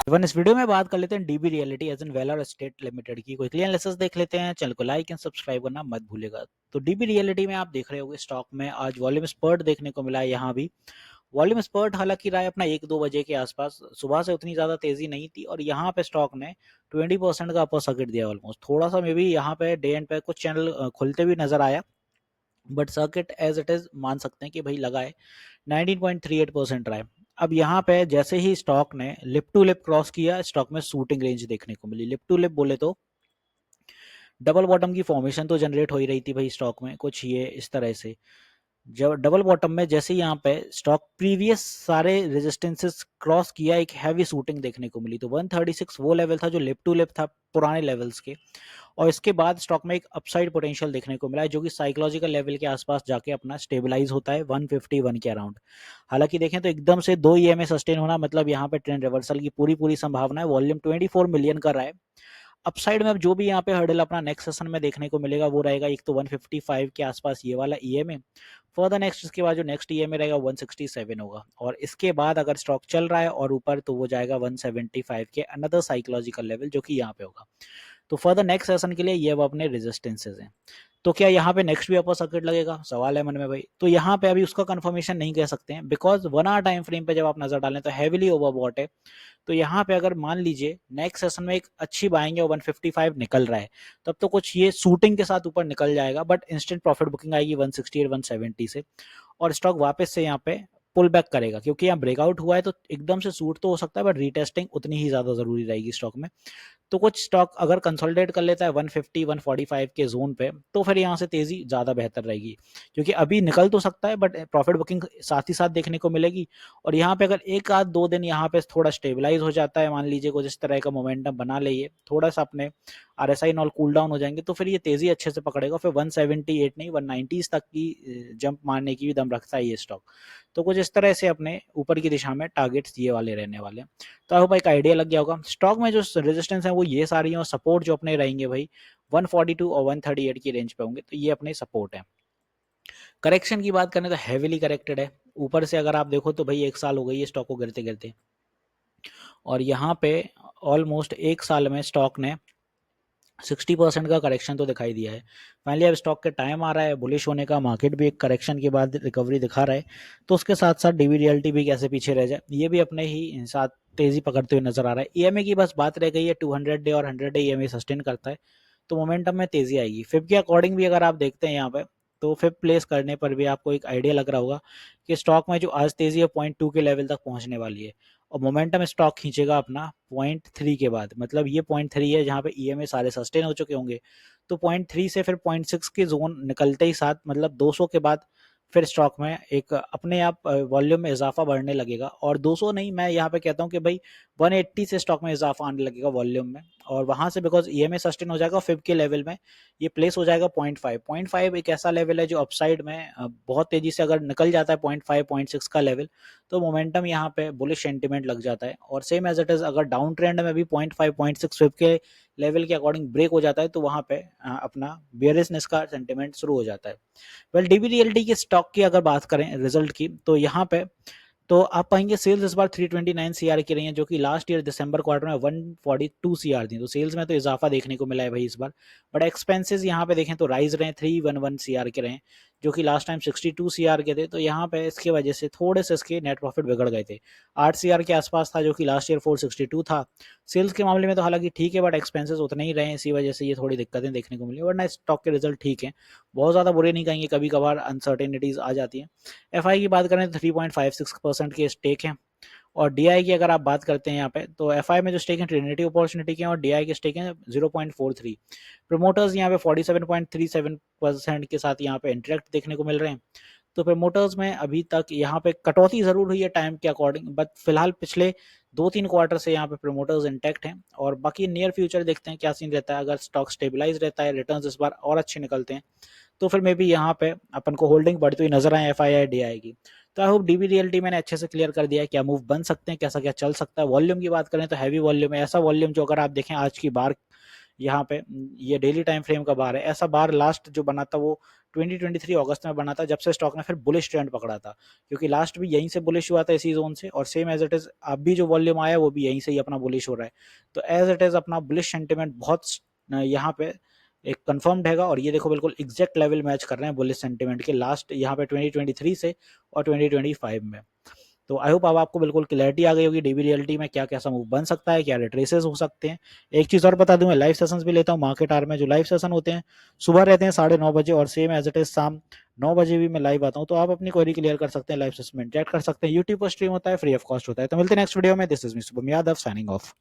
Even इस video में बात कर लेते हैं DB Realty as an Valor Estate Limited की कोई क्लियर एनालिसिस देख लेते हैं। चैनल को लाइक एंड सब्सक्राइब करना मत भूलिएगा। तो डीबी रियलिटी में आप देख रहे होंगे स्टॉक में आज वॉल्यूम स्पर्ट देखने को मिला है। यहाँ भी वॉल्यूम स्पर्ट हालांकि रहा है अपना 1-2 बजे के आसपास। सुबह से उतनी ज्यादा तेजी नहीं थी और यहाँ पे स्टॉक ने 20% का अपर सर्किट दिया ऑलमोस्ट। थोड़ा सा मे बी यहाँ पे डे एंड पे कुछ चैनल खुलते भी नजर आया, but circuit as it is मान सकते हैं कि भाई लगा है 19.38% रहा है। अब यहाँ पे जैसे ही स्टॉक ने लिप टू लिप क्रॉस किया, स्टॉक में शूटिंग रेंज देखने को मिली। लिप टू लिप बोले तो डबल बॉटम की फॉर्मेशन तो जनरेट हो ही रही थी भाई स्टॉक में कुछ ये इस तरह से। जब डबल बॉटम में जैसे यहाँ पे स्टॉक प्रीवियस सारे रेजिस्टेंसेस क्रॉस किया, एक हैवी शूटिंग देखने को मिली। तो 136 वो लेवल था जो लिप टू लिप था पुराने लेवल्स के, और इसके बाद स्टॉक में एक अपसाइड पोटेंशियल देखने को मिला है जो कि साइकोलॉजिकल लेवल के आसपास जाके अपना स्टेबलाइज होता है 151 के अराउंड। हालांकि देखें तो एकदम से 2 ईएमए सस्टेन होना मतलब यहाँ पे ट्रेंड रिवर्सल की पूरी पूरी संभावना है। वॉल्यूम 24 मिलियन का रहा है। अपसाइड में अब जो भी यहाँ पे हर्डल अपना नेक्स्ट सेशन में देखने को मिलेगा वो रहेगा एक तो 155 के आसपास ये वाला ईएमए। फर्दर नेक्स्ट इसके बाद जो नेक्स्ट ईएमए रहेगा 167 होगा, और इसके बाद अगर स्टॉक चल रहा है और ऊपर तो वो जाएगा 175 के अनदर साइकोलॉजिकल लेवल जो कि यहाँ पे होगा। तो फर्दर नेक्स्ट सेशन के लिए ये वो अपने रेजिस्टेंसेज हैं। तो क्या यहाँ पे नेक्स्ट भी अपर सर्किट लगेगा, सवाल है मन में भाई। तो यहाँ पे अभी उसका कंफर्मेशन नहीं कह सकते हैं बिकॉज 1 आवर टाइम फ्रेम पे जब आप नजर डालें तो हैविली ओवरबॉट है। तो यहाँ पे अगर मान लीजिए नेक्स्ट सेशन में एक अच्छी बाइंग है 155 निकल रहा है, तब तो कुछ ये शूटिंग के साथ ऊपर निकल जाएगा, बट इंस्टेंट प्रॉफिट बुकिंग आएगी 160 और 170 से, और स्टॉक वापस से यहाँ पे पुल बैक करेगा क्योंकि यहाँ ब्रेकआउट हुआ है। तो एकदम से सूट तो हो सकता है बट रीटेस्टिंग उतनी ही ज्यादा जरूरी रहेगी स्टॉक में। तो कुछ स्टॉक अगर कंसोलिडेट कर लेता है 150 145 के जोन पे तो फिर यहाँ से तेजी ज्यादा बेहतर रहेगी, क्योंकि अभी निकल तो सकता है बट प्रॉफिट बुकिंग साथ ही साथ देखने को मिलेगी। और यहाँ पे अगर 1-2 दिन यहाँ पे थोड़ा स्टेबलाइज हो जाता है, मान लीजिए कुछ इस तरह का मोमेंटम बना ले, थोड़ा सा अपने आरएसआई नॉल कूल डाउन हो जाएंगे तो फिर ये तेजी अच्छे से पकड़ेगा। फिर 178 नहीं 190 तक की जंप मारने की भी दम रखता है ये स्टॉक। तो कुछ इस तरह से अपने ऊपर की दिशा में टारगेट्स ये वाले रहने वाले हैं। तो आई होप एक आइडिया लग गया होगा। स्टॉक में जो रेजिस्टेंस है वो ये सारी हैं, और सपोर्ट जो अपने रहेंगे भाई 142 और 138 की रेंज पे होंगे। तो ये अपने सपोर्ट है। करेक्शन की बात करें तो हैविली करेक्टेड है। ऊपर से अगर आप देखो तो भाई 1 साल हो गई है स्टॉक को गिरते गिरते, और यहाँ पे ऑलमोस्ट 1 साल में स्टॉक ने 60% का करेक्शन तो दिखाई दिया है। फाइनली अब स्टॉक के टाइम आ रहा है बुलिश होने का, मार्केट भी एक करेक्शन के बाद रिकवरी दिखा रहा है। तो उसके साथ साथ डीवी रियल्टी भी कैसे पीछे रह जाए, ये भी अपने ही साथ तेजी पकड़ते हुए नजर आ रहा है। ईएमए की बस बात रह गई है, 200 डे और 100 डे ईएमए सस्टेन करता है तो मोमेंटम में तेजी आएगी। फिब के अकॉर्डिंग भी अगर आप देखते हैं यहाँ पे, तो फिब प्लेस करने पर भी आपको एक आइडिया लग रहा होगा कि स्टॉक में जो आज तेजी है 0.2 के लेवल तक पहुंचने वाली है, और मोमेंटम स्टॉक खींचेगा अपना 0.3 के बाद। मतलब ये 0.3 है जहाँ पे ईएमए सारे सस्टेन हो चुके होंगे। तो 0.3 से फिर 0.6 के जोन निकलते ही साथ मतलब 200 के बाद फिर स्टॉक में एक अपने आप वॉल्यूम में इजाफा बढ़ने लगेगा। और 200 नहीं, मैं यहाँ पे कहता हूँ कि भाई 180 से स्टॉक में इजाफा आने लगेगा वॉल्यूम में, और वहां से बिकॉज ईएमए सस्टेन हो जाएगा फिब के लेवल में ये प्लेस हो जाएगा 0.5 एक ऐसा लेवल है जो अपसाइड में बहुत तेजी से अगर निकल जाता है 0.5 0.6 का लेवल, तो मोमेंटम यहाँ पे बुलिश सेंटीमेंट लग जाता है। और सेम एज इट इज अगर डाउन ट्रेंड में भी 0.5 0.6 फिब के लेवल के अकॉर्डिंग ब्रेक हो जाता है तो वहां पे अपना बियरिशनेस का सेंटीमेंट शुरू हो जाता है। वेल डीबी रियल्टी के स्टॉक की अगर बात करें रिजल्ट की, तो यहाँ पे तो आप पाएंगे सेल्स इस बार 329 सीआर की रही है जो कि लास्ट ईयर दिसंबर क्वार्टर में 142 सीआर थी। तो सेल्स में तो इजाफा देखने को मिला है भाई इस बार। बट एक्सपेंसेस यहाँ पे देखें तो राइज रहे 311 सीआर के रहे जो कि लास्ट टाइम 62 सीआर के थे। तो यहाँ पे इसकी वजह से थोड़े से इसके नेट प्रॉफिट बिगड़ गए थे। 8 सीआर के आसपास था जो कि लास्ट ईयर 462 था। सेल्स के मामले में तो हालांकि ठीक है बट एक्सपेंसेस उतने ही रहे, इसी वजह से ये थोड़ी दिक्कतें देखने को मिली, वरना स्टॉक के रिजल्ट ठीक है, बहुत ज़्यादा बुरे नहीं कहेंगे, कभी कभार अनसर्टेनिटीज आ जाती है। एफआई की बात करें तो 3.56% के स्टेक हैं। और डीआई की अगर आप बात करते हैं यहाँ पे, तो एफआई में जो स्टेक है ट्रिनिटी अपॉर्चुनिटी के हैं और डीआई के स्टेक हैं 0.43। प्रमोटर्स यहाँ पे 47.37% के साथ यहाँ पे इंटरेक्ट देखने को मिल रहे हैं। तो प्रमोटर्स में अभी तक यहाँ पे कटौती जरूर हुई है टाइम के अकॉर्डिंग, बट फिलहाल पिछले 2-3 क्वार्टर से यहाँ पे प्रमोटर्स इंटैक्ट हैं। और बाकी नियर फ्यूचर देखते हैं क्या सीन रहता है। अगर स्टॉक स्टेबलाइज रहता है, रिटर्न्स इस बार और अच्छे निकलते हैं, तो फिर मे बी यहाँ पे अपन को होल्डिंग बढ़ती हुई नजर आए एफआईआई डीआई की। तो आई होप डीबी रियल्टी मैंने अच्छे से क्लियर कर दिया है क्या मूव बन सकते हैं, कैसा क्या चल सकता है। वॉल्यूम की बात करें तो हैवी वॉल्यूम है, ऐसा वॉल्यूम जो अगर आप देखें आज की बार यहाँ पे ये डेली टाइम फ्रेम का बार है। ऐसा बार लास्ट जो बना था वो 2023 अगस्त में बना था, जब से स्टॉक ने फिर बुलिश ट्रेंड पकड़ा था, क्योंकि लास्ट भी यहीं से बुलिश हुआ था इसी जोन से, और सेम एज इट इज अब भी जो वॉल्यूम आया वो भी यहीं से ही अपना बुलिश हो रहा है। तो एज इट इज अपना बुलिश सेंटिमेंट बहुत यहाँ पे एक कंफर्म्ड हैगा, और ये देखो बिल्कुल एग्जैक्ट लेवल मैच कर रहे हैं बुलिश सेंटिमेंट के लास्ट यहाँ पे 2023 से और 2025 में। तो आई होप अब आपको बिल्कुल क्लैरिटी आ गई होगी डीबी रियलिटी में क्या कैसा मूव बन सकता है, क्या रिट्रेसेस हो सकते हैं। एक चीज़ और बता दूं, मैं लाइव सेशंस भी लेता हूँ मार्केट आवर में। जो लाइव सेशन होते हैं सुबह रहते हैं 9:30 बजे, और सेम एज इट इज शाम 9 बजे भी मैं लाइव आता हूँ। तो आप अपनी क्वेरी क्लियर कर सकते हैं, लाइव सेशन में इंटरेक्ट कर सकते हैं। यूट्यूब पर स्ट्रीम होता है, फ्री ऑफ कॉस्ट होता है। तो मिलते हैं नेक्स्ट वीडियो में। This is me Shubham Yadav signing off.